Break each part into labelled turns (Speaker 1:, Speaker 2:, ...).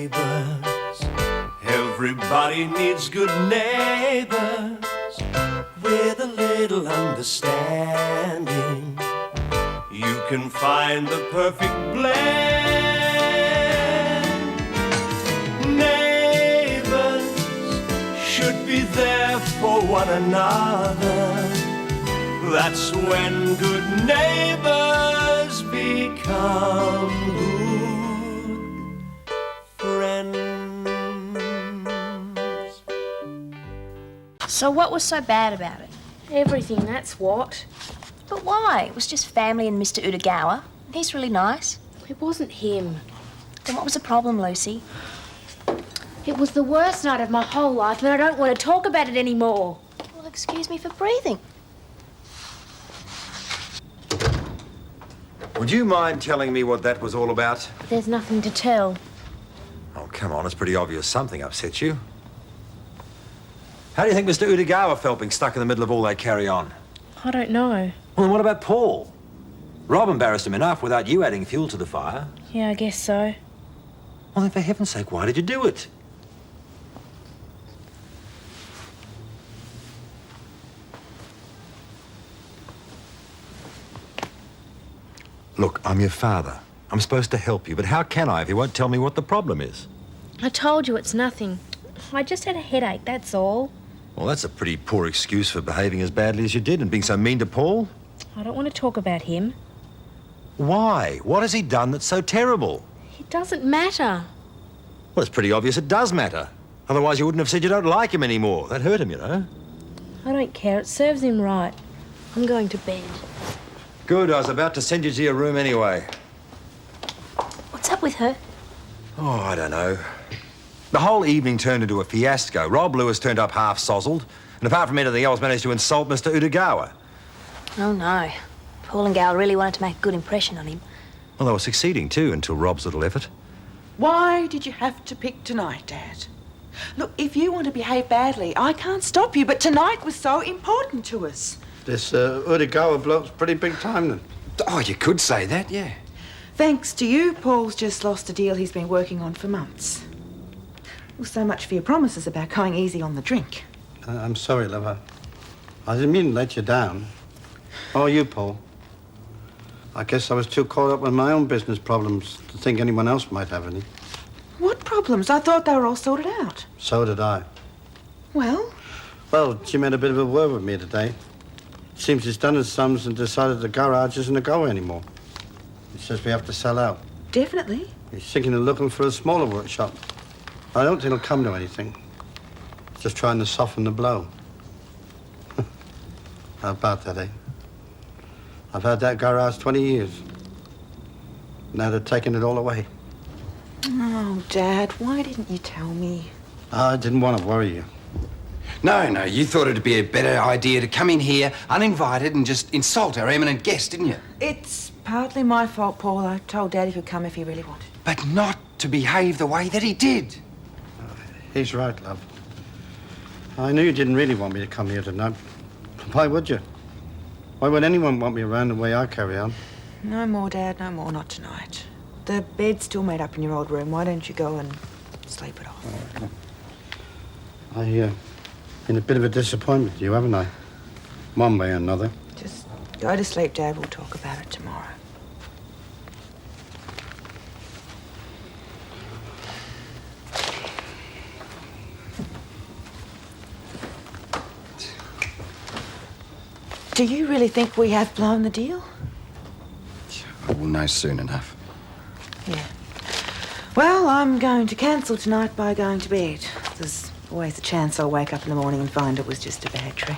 Speaker 1: neighbours. Everybody needs good neighbours with a little understanding. You can find the perfect blend. Neighbours should be there for one another. That's when good neighbours become good friends.
Speaker 2: So what was so bad about it?
Speaker 3: Everything, that's what.
Speaker 2: But why? It was just family and Mr. Utagawa. He's really nice.
Speaker 3: It wasn't him.
Speaker 2: Then what was the problem, Lucy?
Speaker 3: It was the worst night of my whole life, and I don't want to talk about it anymore.
Speaker 2: Well, excuse me for breathing.
Speaker 4: Would you mind telling me what that was all about?
Speaker 3: There's nothing to tell.
Speaker 4: Oh, come on, it's pretty obvious something upset you. How do you think Mr. Utagawa felt being stuck in the middle of all that carry-on?
Speaker 3: I don't know.
Speaker 4: Well, then what about Paul? Rob embarrassed him enough without you adding fuel to the fire.
Speaker 3: Yeah, I guess so.
Speaker 4: Well, then, for heaven's sake, why did you do it? Look, I'm your father. I'm supposed to help you, but how can I if you won't tell me what the problem is?
Speaker 3: I told you it's nothing. I just had a headache, that's all.
Speaker 4: Well, that's a pretty poor excuse for behaving as badly as you did and being so mean to Paul.
Speaker 3: I don't want to talk about him.
Speaker 4: Why? What has he done that's so terrible?
Speaker 3: It doesn't matter.
Speaker 4: Well, it's pretty obvious it does matter. Otherwise, you wouldn't have said you don't like him anymore. That hurt him, you know.
Speaker 3: I don't care. It serves him right. I'm going to bed.
Speaker 4: Good. I was about to send you to your room anyway.
Speaker 2: What's up with her?
Speaker 4: Oh, I don't know. The whole evening turned into a fiasco. Rob Lewis turned up half sozzled, and apart from anything else, managed to insult Mr. Utagawa.
Speaker 2: Oh, no. Paul and Gail really wanted to make a good impression on him.
Speaker 4: Well, they were succeeding, too, until Rob's little effort.
Speaker 5: Why did you have to pick tonight, Dad? Look, if you want to behave badly, I can't stop you, but tonight was so important to us.
Speaker 6: This Utagawa bloke's pretty big time, then.
Speaker 7: Oh, you could say that, yeah.
Speaker 5: Thanks to you, Paul's just lost a deal he's been working on for months. Well, so much for your promises about going easy on the drink.
Speaker 6: I'm sorry, love. I didn't mean to let you down. Or you, Paul. I guess I was too caught up with my own business problems to think anyone else might have any.
Speaker 5: What problems? I thought they were all sorted out.
Speaker 6: So did I.
Speaker 5: Well?
Speaker 6: Well, Jim had a bit of a word with me today. Seems he's done his sums and decided the garage isn't a go anymore. He says we have to sell out.
Speaker 5: Definitely.
Speaker 6: He's thinking of looking for a smaller workshop. I don't think it'll come to anything. Just trying to soften the blow. How about that, eh? I've had that garage 20 years. Now they're taking it all away.
Speaker 5: Oh, Dad, why didn't you tell me?
Speaker 6: I didn't want to worry you.
Speaker 7: No, you thought it'd be a better idea to come in here uninvited and just insult our eminent guest, didn't you?
Speaker 5: It's partly my fault, Paul. I told Dad he could come if he really wanted.
Speaker 7: But not to behave the way that he did.
Speaker 6: He's right, love. I knew you didn't really want me to come here tonight. Why would you? Why would anyone want me around the way I carry on?
Speaker 5: No more, Dad, no more, not tonight. The bed's still made up in your old room. Why don't you go and sleep it off?
Speaker 6: I've been a bit of a disappointment to you, haven't I? One way or another.
Speaker 5: Just go to sleep, Dad. We'll talk about it tomorrow. Do you really think we have blown the deal?
Speaker 7: We'll know soon enough.
Speaker 5: Yeah. Well, I'm going to cancel tonight by going to bed. There's always a chance I'll wake up in the morning and find it was just a bad dream.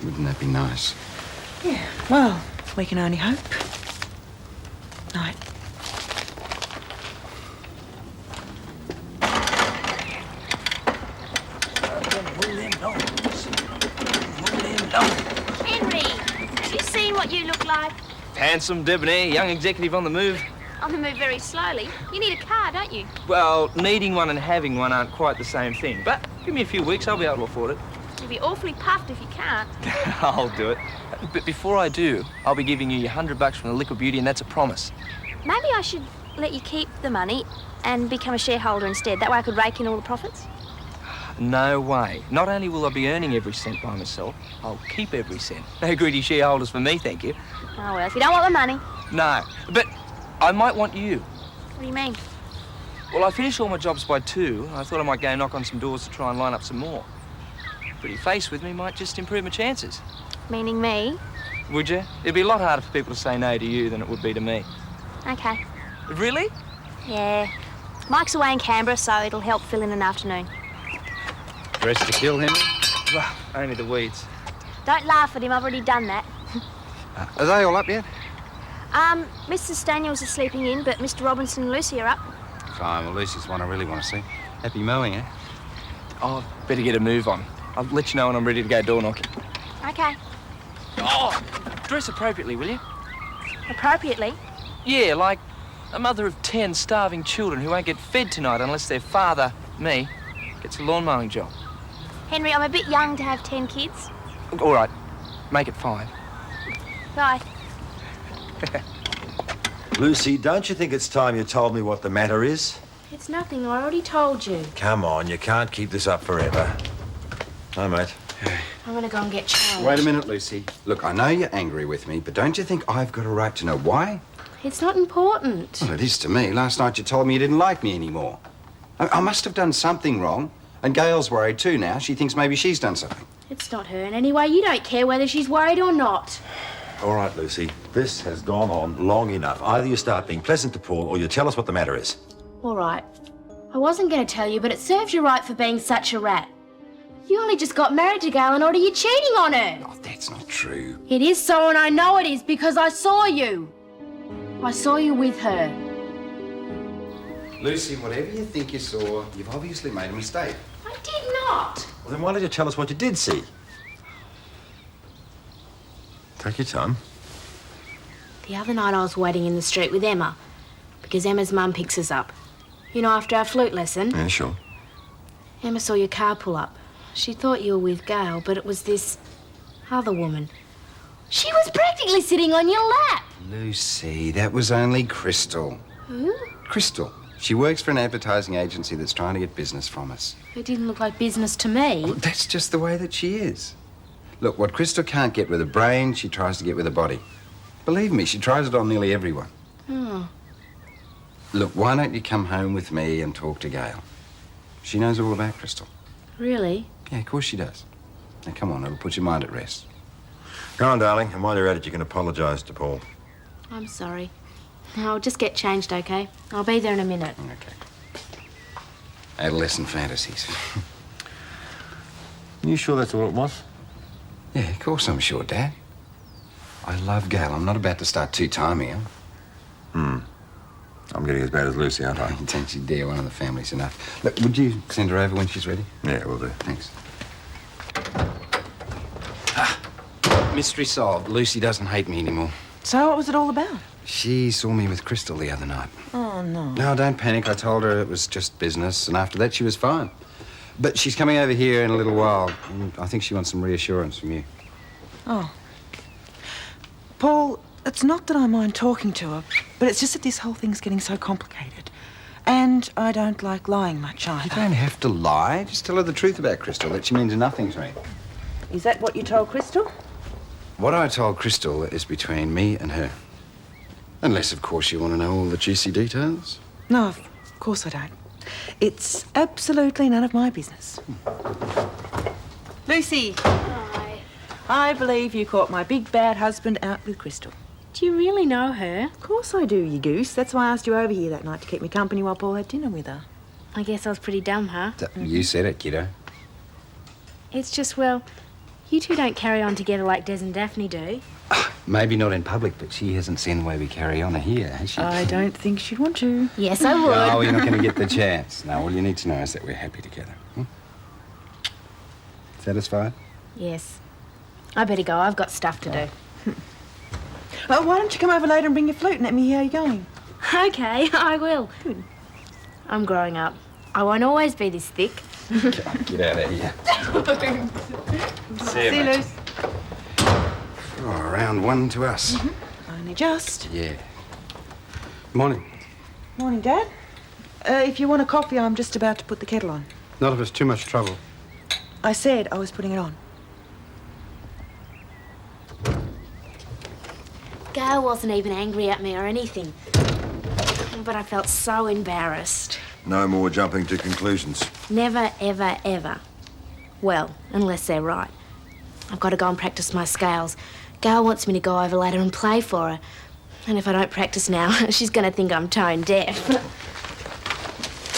Speaker 7: Wouldn't that be nice?
Speaker 5: Yeah, well, we can only hope. Night.
Speaker 8: What you look like?
Speaker 9: Handsome, debonair, young executive on the move.
Speaker 8: On the move very slowly. You need a car, don't you?
Speaker 9: Well, needing one and having one aren't quite the same thing. But give me a few weeks, I'll be able to afford it.
Speaker 8: You'll be awfully puffed if you can't.
Speaker 9: I'll do it. But before I do, I'll be giving you your $100 from the Liquid Beauty, and that's a promise.
Speaker 8: Maybe I should let you keep the money and become a shareholder instead? That way I could rake in all the profits?
Speaker 9: No way. Not only will I be earning every cent by myself, I'll keep every cent. No greedy shareholders for me, thank you.
Speaker 8: Oh, well, if you don't want the money.
Speaker 9: No, but I might want you.
Speaker 8: What do you mean?
Speaker 9: Well, I finish all my jobs by 2. I thought I might go knock on some doors to try and line up some more. Pretty face with me might just improve my chances.
Speaker 8: Meaning me?
Speaker 9: Would you? It'd be a lot harder for people to say no to you than it would be to me.
Speaker 8: Okay.
Speaker 9: Really?
Speaker 8: Yeah. Mike's away in Canberra, so it'll help fill in an afternoon.
Speaker 6: Dressed to kill, Henry?
Speaker 9: Well, only the weeds.
Speaker 8: Don't laugh at him, I've already done that.
Speaker 6: Are they all up yet?
Speaker 8: Mr. Daniels is sleeping in, but Mr. Robinson and Lucy are up.
Speaker 6: Fine, well, Lucy's one I really want to see. Happy mowing, eh?
Speaker 9: Oh, better get a move on. I'll let you know when I'm ready to go door knocking.
Speaker 8: Okay.
Speaker 9: Oh, dress appropriately, will you?
Speaker 8: Appropriately?
Speaker 9: Yeah, like a mother of 10 starving children who won't get fed tonight unless their father, me, gets a lawn mowing job.
Speaker 8: Henry, I'm a bit young to have 10 kids.
Speaker 9: All right, make it 5.
Speaker 8: Bye.
Speaker 4: Lucy, don't you think it's time you told me what the matter is?
Speaker 3: It's nothing. I already told you.
Speaker 4: Come on, you can't keep this up forever. Hi, mate.
Speaker 3: I'm going to go and get changed.
Speaker 7: Wait a minute, Lucy. Look, I know you're angry with me, but don't you think I've got a right to know why?
Speaker 3: It's not important.
Speaker 7: Well, it is to me. Last night you told me you didn't like me anymore. I must have done something wrong. And Gail's worried too now. She thinks maybe she's done something.
Speaker 3: It's not her in any way. You don't care whether she's worried or not.
Speaker 4: All right, Lucy. This has gone on long enough. Either you start being pleasant to Paul or you tell us what the matter is.
Speaker 3: All right. I wasn't going to tell you, but it serves you right for being such a rat. You only just got married to Gail and already you're cheating on her.
Speaker 7: Oh, that's not true.
Speaker 3: It is so, and I know it is because I saw you. I saw you with her.
Speaker 7: Lucy, whatever you think you saw, you've obviously made a mistake.
Speaker 3: I did not.
Speaker 4: Well, then why did you tell us what you did see? Take your time.
Speaker 3: The other night I was waiting in the street with Emma because Emma's mum picks us up. You know, after our flute lesson.
Speaker 4: Yeah, sure.
Speaker 3: Emma saw your car pull up. She thought you were with Gail, but it was this other woman. She was practically sitting on your lap.
Speaker 7: Lucy, that was only Crystal.
Speaker 3: Who?
Speaker 7: Crystal. She works for an advertising agency that's trying to get business from us.
Speaker 3: It didn't look like business to me.
Speaker 7: Well, that's just the way that she is. Look, what Crystal can't get with her brain, she tries to get with her body. Believe me, she tries it on nearly everyone.
Speaker 3: Oh.
Speaker 7: Look, why don't you come home with me and talk to Gail? She knows all about Crystal.
Speaker 3: Really?
Speaker 7: Yeah, of course she does. Now, come on, it'll put your mind at rest.
Speaker 4: Go on, darling, and while you're at it, you can apologise to Paul.
Speaker 3: I'm sorry. I'll just get changed, okay? I'll be there in a minute.
Speaker 7: Okay. Adolescent fantasies.
Speaker 4: You sure that's all it was?
Speaker 7: Yeah, of course I'm sure, Dad. I love Gail. I'm not about to start two-time here.
Speaker 4: I'm getting as bad as Lucy, aren't I?
Speaker 7: Don't you dare. One of the family's enough. Look, would you send her over when she's ready?
Speaker 4: Yeah, we'll do.
Speaker 7: Thanks. Mystery solved. Lucy doesn't hate me anymore.
Speaker 5: So what was it all about?
Speaker 7: She saw me with Crystal the other night.
Speaker 5: Oh, no.
Speaker 7: No, don't panic. I told her it was just business, and after that she was fine. But she's coming over here in a little while. And I think she wants some reassurance from you.
Speaker 5: Oh. Paul, it's not that I mind talking to her, but it's just that this whole thing's getting so complicated. And I don't like lying much either.
Speaker 7: You don't have to lie. Just tell her the truth about Crystal, that she means nothing to me.
Speaker 5: Is that what you told Crystal?
Speaker 7: What I told Crystal is between me and her. Unless, of course, you want to know all the juicy details.
Speaker 5: No, of course I don't. It's absolutely none of my business. Lucy.
Speaker 3: Hi.
Speaker 5: I believe you caught my big bad husband out with Crystal.
Speaker 3: Do you really know her?
Speaker 5: Of course I do, you goose. That's why I asked you over here that night to keep me company while Paul had dinner with her.
Speaker 3: I guess I was pretty dumb, huh?
Speaker 7: You said it, kiddo.
Speaker 3: It's just, well, you two don't carry on together like Des and Daphne do.
Speaker 7: Maybe not in public, but she hasn't seen the way we carry on here, has she?
Speaker 5: I don't think she'd want to.
Speaker 3: Yes, I would.
Speaker 7: No, you're not going to get the chance. No, all you need to know is that we're happy together. Satisfied?
Speaker 3: Yes. I better go. I've got stuff to do.
Speaker 5: Well, why don't you come over later and bring your flute and let me hear how you're going?
Speaker 3: Okay, I will. Good. I'm growing up. I won't always be this thick.
Speaker 7: Get out of here.
Speaker 5: See you, Luce.
Speaker 7: Oh, round one to us.
Speaker 5: Only just.
Speaker 7: Yeah. Morning.
Speaker 5: Morning, Dad. If you want a coffee, I'm just about to put the kettle on.
Speaker 6: Not if it's too much trouble.
Speaker 5: I said I was putting it on.
Speaker 3: Gail wasn't even angry at me or anything. But I felt so embarrassed.
Speaker 4: No more jumping to conclusions.
Speaker 3: Never, ever, ever. Well, unless they're right. I've got to go and practice my scales. Gail wants me to go over later and play for her. And if I don't practice now, she's going to think I'm tone deaf.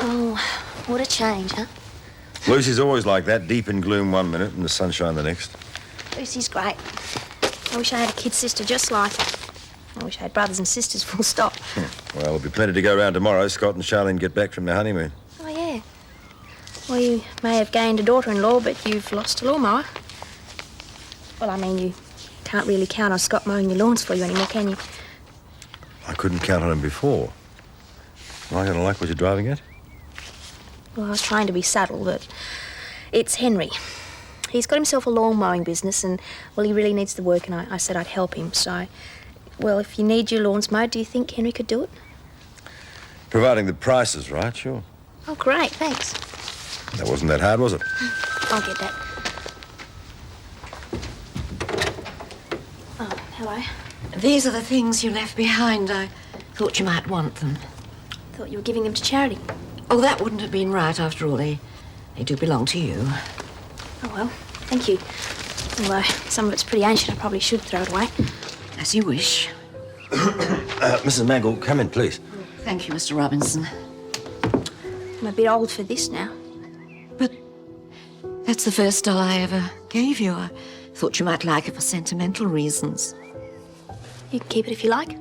Speaker 2: Oh, what a change, huh?
Speaker 4: Lucy's always like that, deep in gloom one minute and the sunshine the next.
Speaker 2: Lucy's great. I wish I had a kid sister just like her. I wish I had brothers and sisters, full stop.
Speaker 4: Well, there'll be plenty to go round tomorrow. Scott and Charlene get back from their honeymoon.
Speaker 2: Oh, yeah. Well, you may have gained a daughter-in-law, but you've lost a lawnmower. Well, I mean, you can't really count on Scott mowing your lawns for you anymore, can you?
Speaker 4: I couldn't count on him before. Am I going to like what you're driving at?
Speaker 2: Well, I was trying to be subtle, but it's Henry. He's got himself a lawn mowing business and, well, he really needs the work, and I said I'd help him, so... Well, if you need your lawns mowed, do you think Henry could do it?
Speaker 4: Providing the price is right, sure.
Speaker 2: Oh, great, thanks.
Speaker 4: That wasn't that hard, was it?
Speaker 2: I'll get that. Oh, hello.
Speaker 10: These are the things you left behind. I thought you might want them.
Speaker 2: Thought you were giving them to charity.
Speaker 10: Oh, that wouldn't have been right after all. They do belong to you.
Speaker 2: Oh, well, thank you. Although some of it's pretty ancient, I probably should throw it away.
Speaker 10: As you wish.
Speaker 4: Mrs. Mangle, come in, please.
Speaker 10: Thank you, Mr. Robinson.
Speaker 2: I'm a bit old for this now.
Speaker 10: But that's the first doll I ever gave you. I thought you might like it for sentimental reasons.
Speaker 2: You can keep it if you like.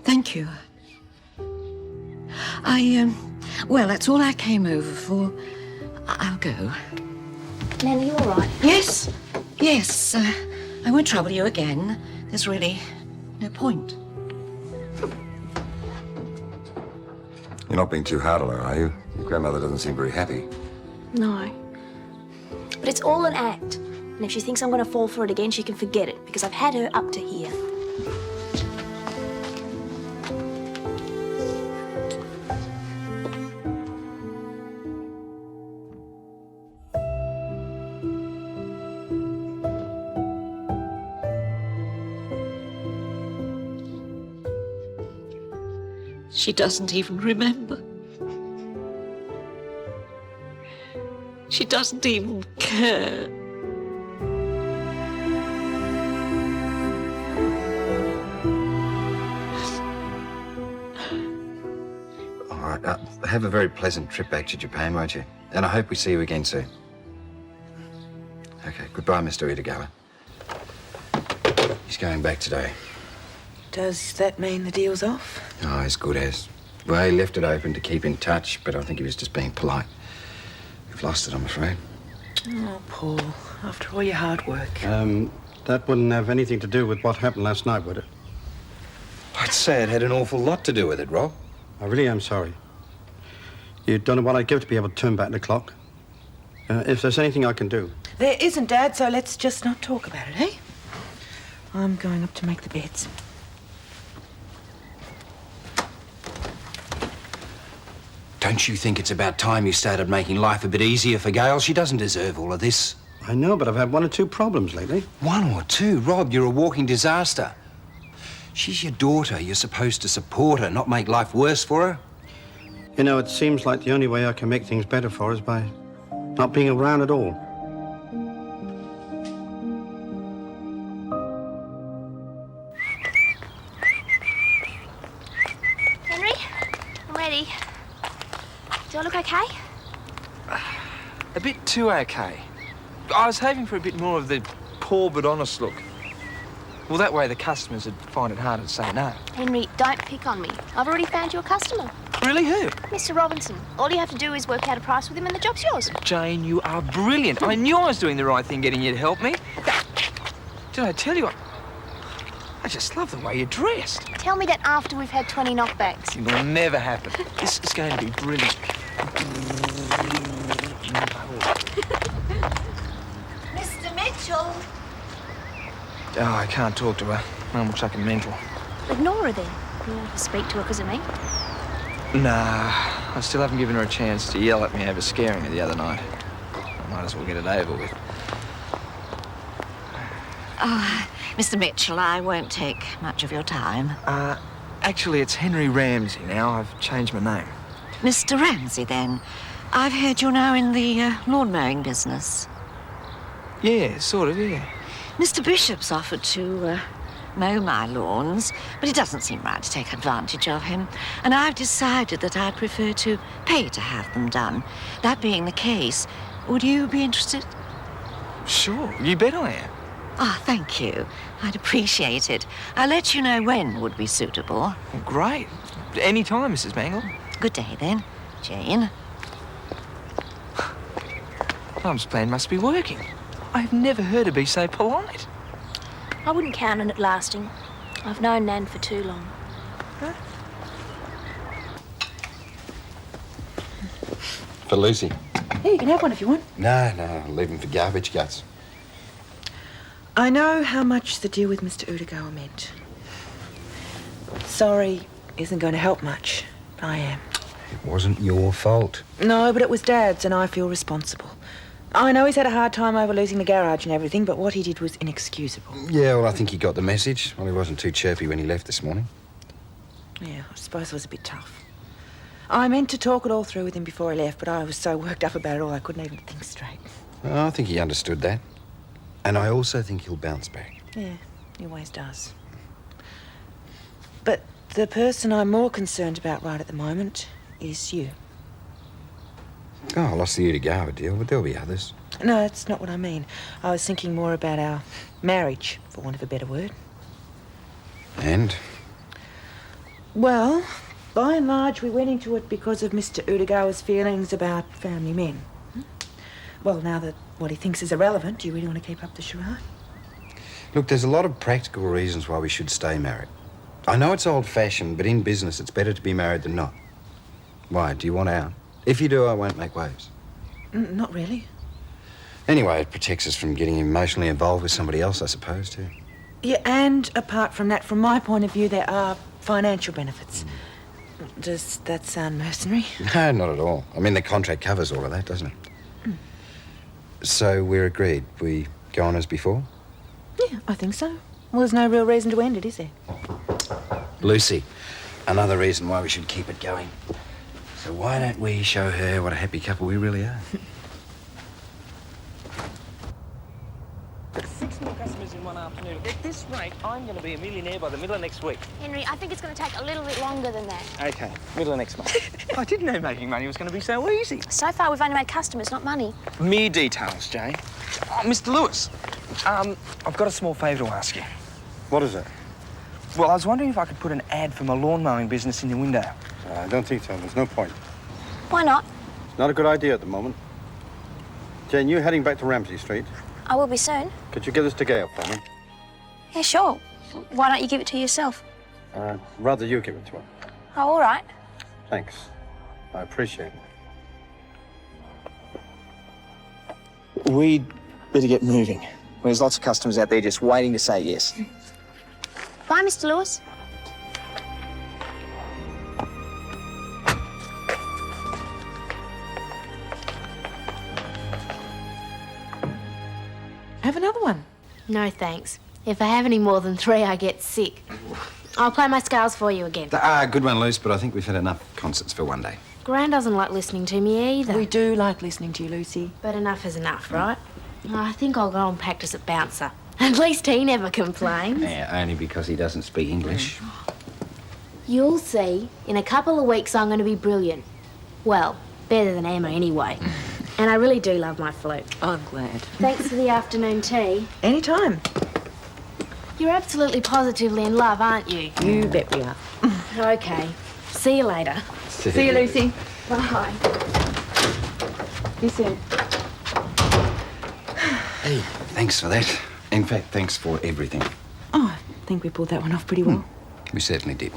Speaker 10: Thank you. Well, that's all I came over for. I'll go.
Speaker 2: Nan, are you all right?
Speaker 10: Yes. Yes. I won't trouble you again. There's really no point.
Speaker 4: You're not being too hard on her, are you? Your grandmother doesn't seem very happy.
Speaker 2: No. But it's all an act. And if she thinks I'm going to fall for it again, she can forget it, because I've had her up to here.
Speaker 10: She doesn't even remember. She doesn't even care.
Speaker 7: All right, have a very pleasant trip back to Japan, won't you? And I hope we see you again soon. Okay, goodbye, Mr. Itagawa. He's going back today.
Speaker 5: Does that mean the deal's off?
Speaker 7: Oh, as good as. Well, he left it open to keep in touch, but I think he was just being polite. We've lost it, I'm afraid.
Speaker 5: Oh, Paul, after all your hard work.
Speaker 6: That wouldn't have anything to do with what happened last night, would it?
Speaker 7: I'd say it had an awful lot to do with it, Rob.
Speaker 6: I really am sorry. You don't know what I'd give to be able to turn back the clock. If there's anything I can do.
Speaker 5: There isn't, Dad, so let's just not talk about it, eh? I'm going up to make the beds.
Speaker 7: Don't you think it's about time you started making life a bit easier for Gail? She doesn't deserve all of this.
Speaker 6: I know, but I've had one or two problems lately.
Speaker 7: One or two? Rob, you're a walking disaster. She's your daughter. You're supposed to support her, not make life worse for her.
Speaker 6: You know, it seems like the only way I can make things better for her is by not being around at all.
Speaker 8: Henry, I'm ready. Do I look okay?
Speaker 9: A bit too okay. I was hoping for a bit more of the poor but honest look. Well, that way the customers would find it harder to say no.
Speaker 2: Henry, don't pick on me. I've already found you a customer.
Speaker 9: Really, who?
Speaker 2: Mr. Robinson. All you have to do is work out a price with him and the job's yours.
Speaker 9: Jane, you are brilliant. I knew I was doing the right thing getting you to help me. Did I tell you? I just love the way you're dressed.
Speaker 2: Tell me that after we've had 20 knockbacks.
Speaker 9: It will never happen. This is going to be brilliant.
Speaker 10: Mr. Mitchell!
Speaker 9: Oh, I can't talk to her. Mum looks like a mental.
Speaker 2: Ignore her then. You want to speak to her because of me?
Speaker 9: Nah, I still haven't given her a chance to yell at me over scaring her the other night. I might as well get it over with.
Speaker 10: Oh, Mr. Mitchell, I won't take much of your time.
Speaker 9: Actually, it's Henry Ramsay now. I've changed my name.
Speaker 10: Mr. Ramsay, then. I've heard you're now in the lawn mowing business.
Speaker 9: Yeah, sort of, yeah.
Speaker 10: Mr. Bishop's offered to mow my lawns, but it doesn't seem right to take advantage of him. And I've decided that I'd prefer to pay to have them done. That being the case, would you be interested?
Speaker 9: Sure, you bet I am.
Speaker 10: Ah, thank you. I'd appreciate it. I'll let you know when would be suitable.
Speaker 9: Well, great. Any time, Mrs. Mangle.
Speaker 10: Good day, then. Jane.
Speaker 9: Mum's plan must be working. I've never heard her be so polite.
Speaker 2: I wouldn't count on it lasting. I've known Nan for too long.
Speaker 7: For Lucy.
Speaker 5: Yeah, you can have one if you want.
Speaker 7: No, I'll leave them for garbage guts.
Speaker 5: I know how much the deal with Mr. Udegawa meant. Sorry isn't going to help much. I am.
Speaker 7: It wasn't your fault.
Speaker 5: No, but it was Dad's, and I feel responsible. I know he's had a hard time over losing the garage and everything, but what he did was inexcusable.
Speaker 7: Yeah, well, I think he got the message. Well, he wasn't too chirpy when he left this morning.
Speaker 5: Yeah, I suppose it was a bit tough. I meant to talk it all through with him before he left, but I was so worked up about it all I couldn't even think straight.
Speaker 7: Well, I think he understood that. And I also think he'll bounce back.
Speaker 5: Yeah, he always does. But the person I'm more concerned about right at the moment is you.
Speaker 7: Oh, I lost the Udegawa deal, but there'll be others.
Speaker 5: No, that's not what I mean. I was thinking more about our marriage, for want of a better word.
Speaker 7: And?
Speaker 5: Well, by and large, we went into it because of Mr. Udegawa's feelings about family men. Well, now that what he thinks is irrelevant, do you really want to keep up the charade?
Speaker 7: Look, there's a lot of practical reasons why we should stay married. I know it's old-fashioned, but in business, it's better to be married than not. Why, do you want out? If you do, I won't make waves.
Speaker 5: Not really.
Speaker 7: Anyway, it protects us from getting emotionally involved with somebody else, I suppose, too.
Speaker 5: Yeah, and apart from that, from my point of view, there are financial benefits. Does that sound mercenary?
Speaker 7: No, not at all. I mean, the contract covers all of that, doesn't it? So we're agreed. We go on as before?
Speaker 5: Yeah, I think so. Well, there's no real reason to end it, is there?
Speaker 7: Lucy, another reason why we should keep it going. So why don't we show her what a happy couple we really are?
Speaker 1: 6 more customers in one afternoon. At this rate, I'm going to be a millionaire by the middle of next week.
Speaker 8: Henry, I think it's going to take a little bit longer than that.
Speaker 1: Okay, middle of next month. I didn't know making money was going to be so easy.
Speaker 2: So far, we've only made customers, not money.
Speaker 1: Mere details, Jane. Oh, Mr. Lewis, I've got a small favour to ask you.
Speaker 6: What is it?
Speaker 1: Well, I was wondering if I could put an ad for my lawn mowing business in the window.
Speaker 6: I don't think so. There's no point.
Speaker 2: Why not?
Speaker 6: It's not a good idea at the moment. Jane, you heading back to Ramsay Street?
Speaker 2: I will be soon.
Speaker 6: Could you give this to Gail for me?
Speaker 2: Yeah, sure. Why don't you give it to yourself?
Speaker 6: Rather you give it to her.
Speaker 2: Oh, all right.
Speaker 6: Thanks. I appreciate it.
Speaker 1: We'd better get moving. There's lots of customers out there just waiting to say yes.
Speaker 8: Bye, Mr. Lewis.
Speaker 5: Have another one.
Speaker 3: No, thanks. If I have any more than 3, I get sick. I'll play my scales for you again.
Speaker 7: Good one, Luce, but I think we've had enough concerts for one day.
Speaker 3: Gran doesn't like listening to me either.
Speaker 5: We do like listening to you, Lucy.
Speaker 3: But enough is enough, right? I think I'll go and practice at bouncer. At least he never complains.
Speaker 7: Yeah, only because he doesn't speak English.
Speaker 3: You'll see. In a couple of weeks, I'm going to be brilliant. Well, better than Emma anyway. And I really do love my flute.
Speaker 5: I'm glad.
Speaker 3: Thanks for the afternoon tea.
Speaker 5: Anytime.
Speaker 3: You're absolutely positively in love, aren't you?
Speaker 5: You bet we are.
Speaker 3: Okay. See you later.
Speaker 5: See you, Lucy.
Speaker 3: Bye.
Speaker 5: See you soon.
Speaker 7: Hey, thanks for that. In fact, thanks for everything.
Speaker 5: Oh, I think we pulled that one off pretty well.
Speaker 7: We certainly did.